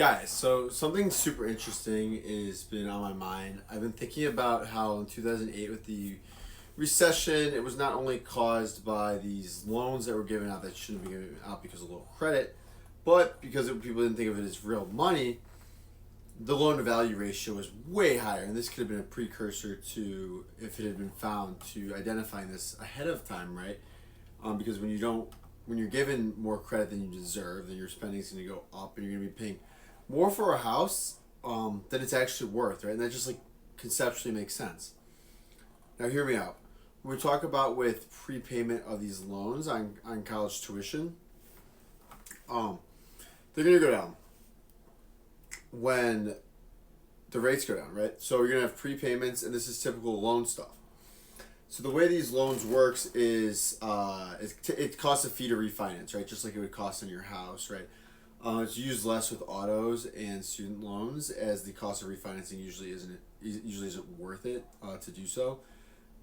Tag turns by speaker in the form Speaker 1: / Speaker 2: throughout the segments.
Speaker 1: Guys, so something super interesting has been on my mind. I've been thinking about how in 2008 with the recession, it was not only caused by these loans that were given out that shouldn't be given out because of low credit, but because people didn't think of it as real money, the loan to value ratio was way higher. And this could have been a precursor to, if it had been found, to identifying this ahead of time, right? Because when you're given more credit than you deserve, then your spending is going to go up and you're going to be paying more for a house than it's actually worth, right? And that just like conceptually makes sense. Now, hear me out. When we talk about with prepayment of these loans on college tuition, they're going to go down when the rates go down, right? So we're going to have prepayments, and this is typical loan stuff. So the way these loans works is it costs a fee to refinance, right? Just like it would cost on your house, right? It's used less with autos and student loans, as the cost of refinancing usually isn't worth it to do so.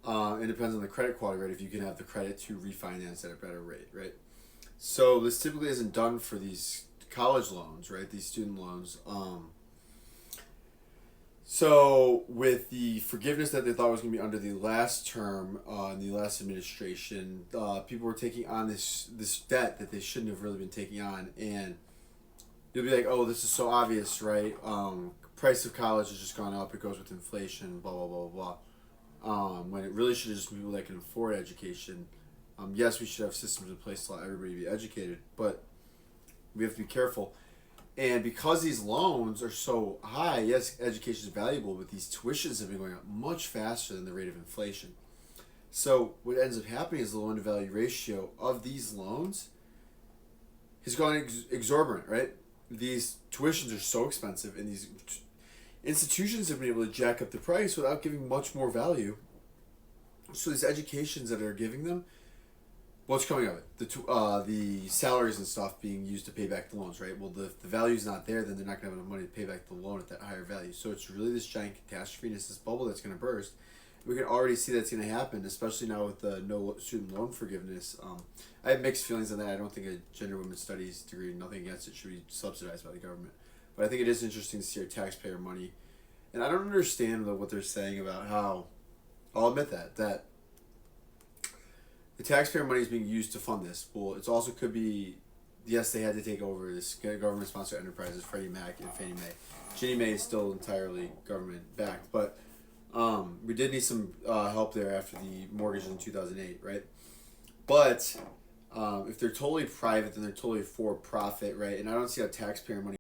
Speaker 1: It depends on the credit quality, right? If you can have the credit to refinance at a better rate, right? So this typically isn't done for these college loans, right? These student loans. So with the forgiveness that they thought was going to be under the last term in the last administration, people were taking on this debt that they shouldn't have really been taking on, and you'll be like, oh, this is so obvious, right? Price of college has just gone up. It goes with inflation, blah, blah, blah, blah. When it really should just be people that can afford education. Yes, we should have systems in place to let everybody be educated, but we have to be careful. And because these loans are so high, yes, education is valuable, but these tuitions have been going up much faster than the rate of inflation. So what ends up happening is the loan to value ratio of these loans has gone exorbitant, right? These tuitions are so expensive, and these institutions have been able to jack up the price without giving much more value. So these educations that are giving them, what's coming of it? The salaries and stuff being used to pay back the loans, right? Well, the value's not there, then they're not going to have enough money to pay back the loan at that higher value. So it's really this giant catastrophe, and it's this bubble that's going to burst. We can already see that's going to happen, especially now with the no student loan forgiveness. I have mixed feelings on that. I don't think a gender women's studies degree, nothing against it, should be subsidized by the government. But I think it is interesting to see our taxpayer money. And I don't understand what they're saying about how, I'll admit that the taxpayer money is being used to fund this. Well, it also could be, yes, they had to take over this government-sponsored enterprises, Freddie Mac and Fannie Mae. Ginnie Mae is still entirely government-backed, but we did need some help there after the mortgage in 2008, right? But if they're totally private, then they're totally for profit, right? And I don't see how taxpayer money